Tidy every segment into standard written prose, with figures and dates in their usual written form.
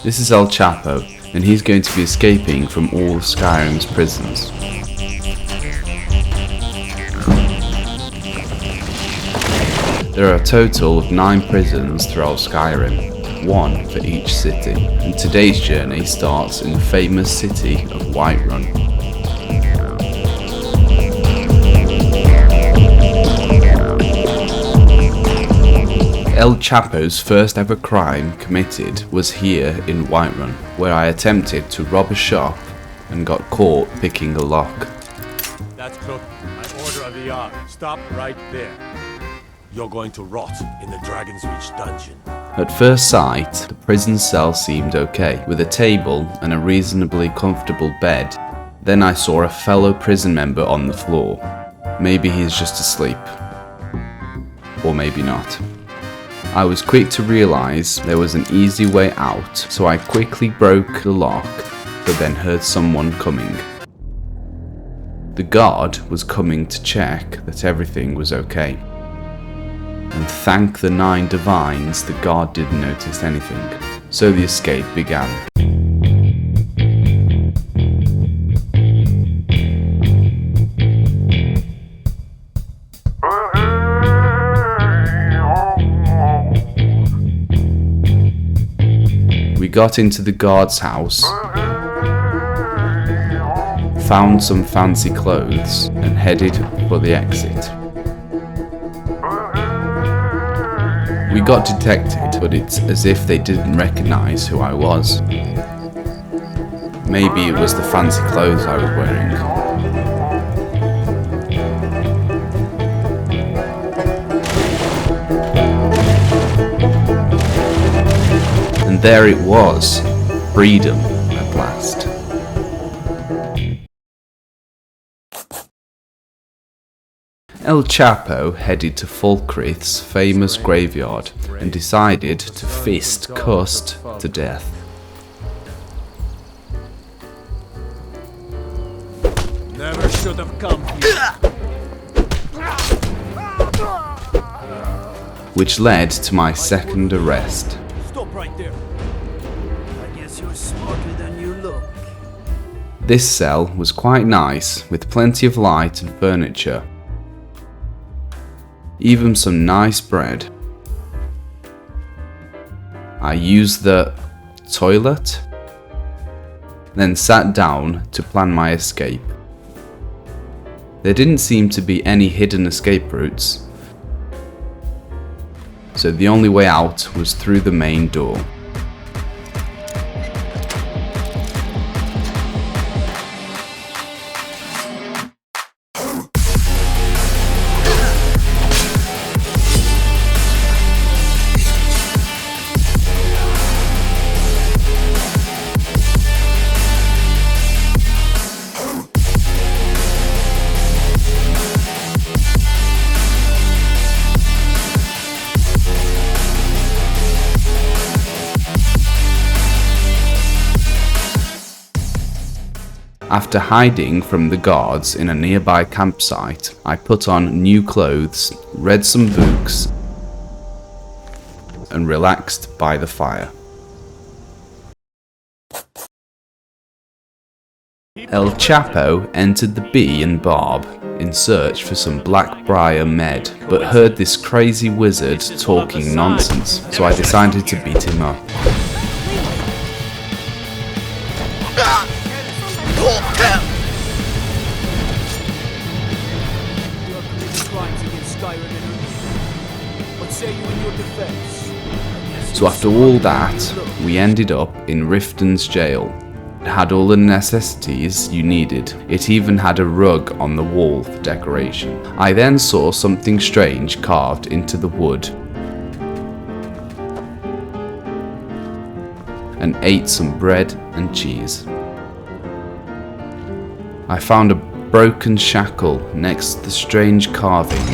This is El Chapo, and he's going to be escaping from all of Skyrim's prisons. There are a total of 9 prisons throughout Skyrim, 1 for each city, and today's journey starts in the famous city of Whiterun. El Chapo's first ever crime committed was here in Whiterun, where I attempted to rob a shop and got caught picking a lock. That's Cook. My order of the hour. Stop right there. You're going to rot in the Dragon's Reach dungeon. At first sight, the prison cell seemed okay, with a table and a reasonably comfortable bed. Then I saw a fellow prison member on the floor. Maybe he's just asleep. Or maybe not. I was quick to realise there was an easy way out, so I quickly broke the lock, but then heard someone coming. The guard was coming to check that everything was okay. And thank the 9 divines, the guard didn't notice anything, so the escape began. We got into the guard's house, found some fancy clothes, and headed for the exit. We got detected, but it's as if they didn't recognise who I was. Maybe it was the fancy clothes I was wearing. And there it was, freedom at last. El Chapo headed to Falkreath's famous graveyard and decided to fist Cust to death. Never should have come here. Which led to my second arrest. Stop right there. I guess you're smarter than you look. This cell was quite nice, with plenty of light and furniture. Even some nice bread. I used the toilet, then sat down to plan my escape. There didn't seem to be any hidden escape routes, so the only way out was through the main door. After hiding from the guards in a nearby campsite, I put on new clothes, read some books, and relaxed by the fire. El Chapo entered the Bee and Barb in search for some Blackbriar med, but heard this crazy wizard talking nonsense, so I decided to beat him up. So after all that, we ended up in Riftons Jail. It had all the necessities you needed. It even had a rug on the wall for decoration. I then saw something strange carved into the wood and ate some bread and cheese. I found a broken shackle next to the strange carving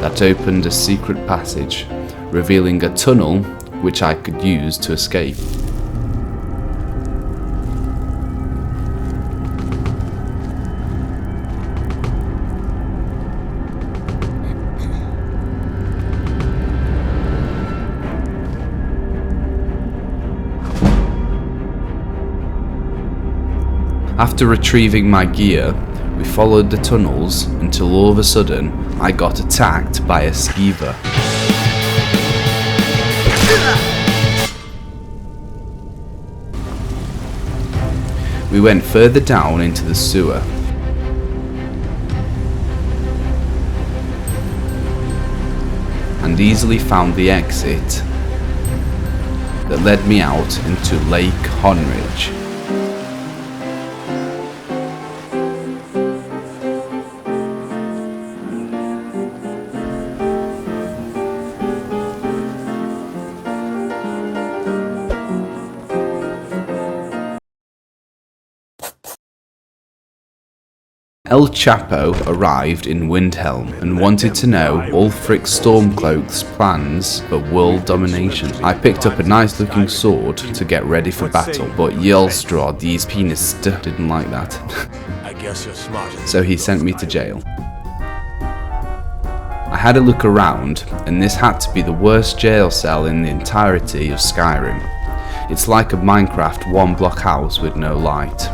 that opened a secret passage, revealing a tunnel which I could use to escape. After retrieving my gear, we followed the tunnels until all of a sudden I got attacked by a skeever. We went further down into the sewer. And easily found the exit that led me out into Lake Honridge. El Chapo arrived in Windhelm and wanted to know Ulfric Stormcloak's plans for world domination. I picked up a nice looking sword to get ready for battle, but Yelstrad, the penis, didn't like that. I guess you're smart. So he sent me to jail. I had a look around, and this had to be the worst jail cell in the entirety of Skyrim. It's like a Minecraft one block house with no light.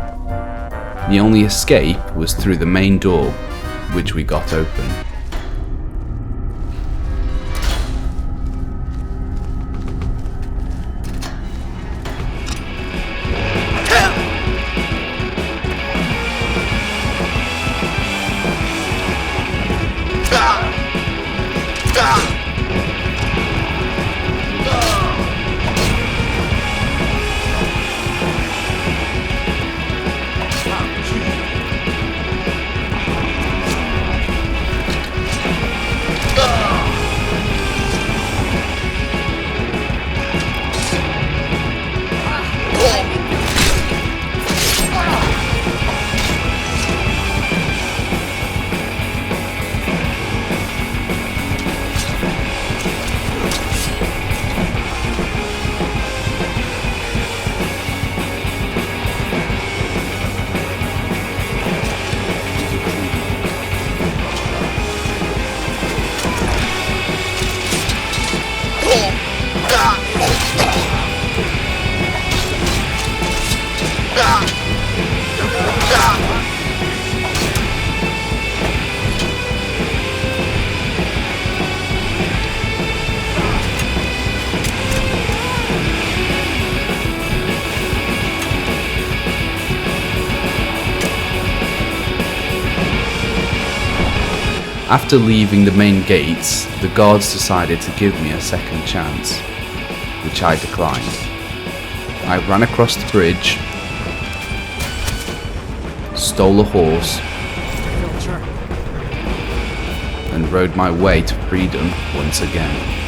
The only escape was through the main door, which we got open. After leaving the main gates, the guards decided to give me a second chance, which I declined. I ran across the bridge, stole a horse, and rode my way to freedom once again.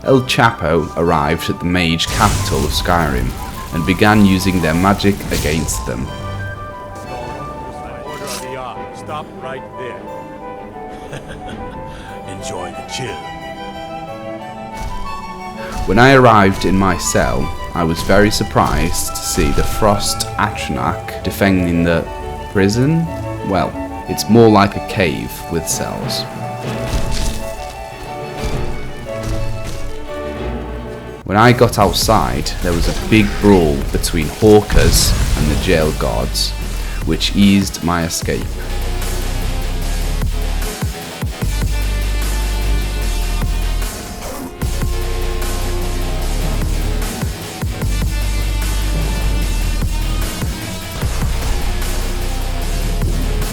El Chapo arrived at the Mage Capital of Skyrim and began using their magic against them. Order of the yard. Stop right there. Enjoy the chill. When I arrived in my cell, I was very surprised to see the Frost Atronach defending the prison. Well, it's more like a cave with cells. When I got outside, there was a big brawl between hawkers and the jail guards, which eased my escape.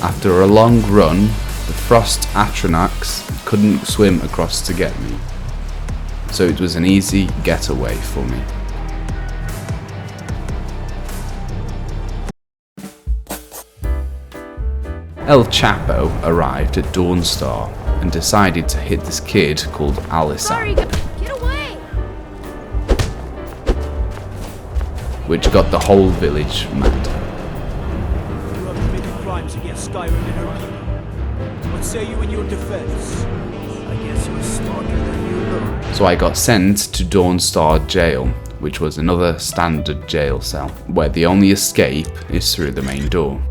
After a long run, the Frost Atronachs couldn't swim across to get me, so it was an easy getaway for me. El Chapo arrived at Dawnstar and decided to hit this kid called Alisson, Get away! which got the whole village mad. You have committed crimes against Skyrim and her people. What say you in your defense? I guess you're smarter than you look. So I got sent to Dawnstar Jail, which was another standard jail cell, where the only escape is through the main door.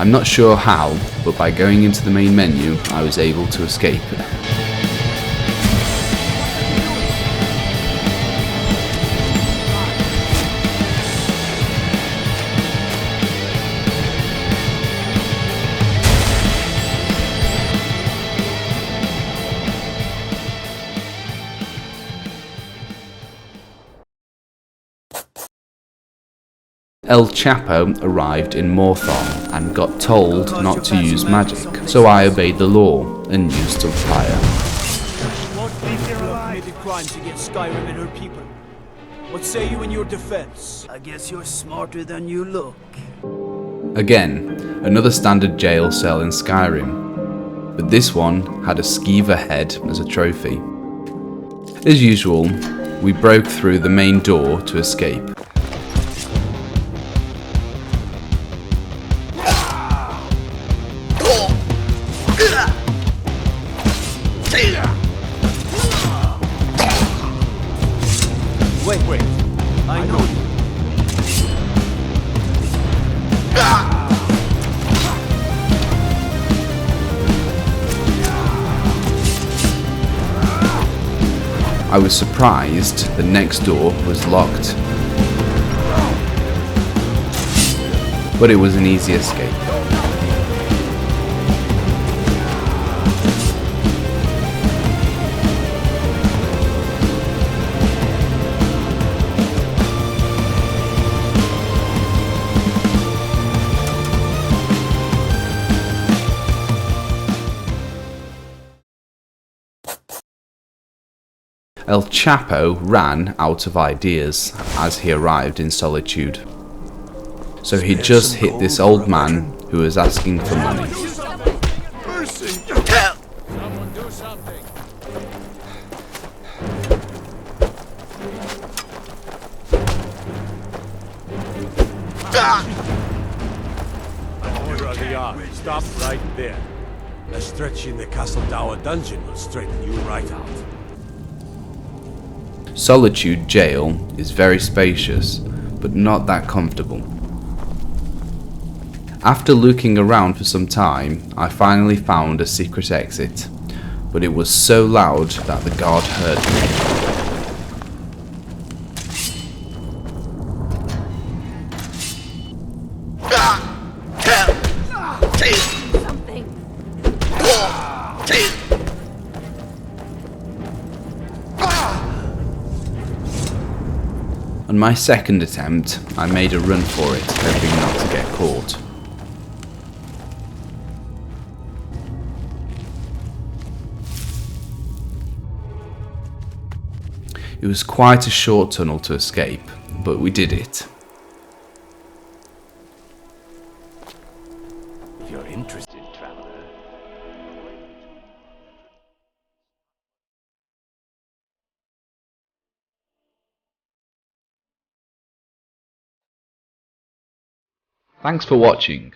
I'm not sure how, but by going into the main menu, I was able to escape. El Chapo arrived in Moron and got told not to use magic, so I obeyed the law and used the fire. You have committed crimes against Skyrim and her people. What say you in your defense? I guess you're smarter than you look. Again, another standard jail cell in Skyrim, but this one had a skeever head as a trophy. As usual, we broke through the main door to escape. Wait, I know you. I was surprised the next door was locked, but it was an easy escape. El Chapo ran out of ideas as he arrived in Solitude. So he just hit this old man who was asking for money. Someone do something. An order of the yard. Stop right there. A stretch in the Castle Tower dungeon will straighten you right out. Solitude Jail is very spacious, but not that comfortable. After looking around for some time, I finally found a secret exit, but it was so loud that the guard heard me. On my second attempt, I made a run for it, hoping not to get caught. It was quite a short tunnel to escape, but we did it. If you're interested, traveler. Thanks for watching.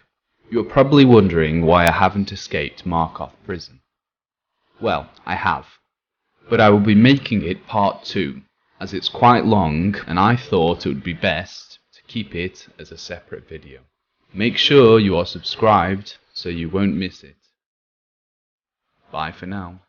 You're probably wondering why I haven't escaped Markov prison. Well, I have, but I will be making it part 2, as it's quite long and I thought it would be best to keep it as a separate video. Make sure you are subscribed so you won't miss it. Bye for now.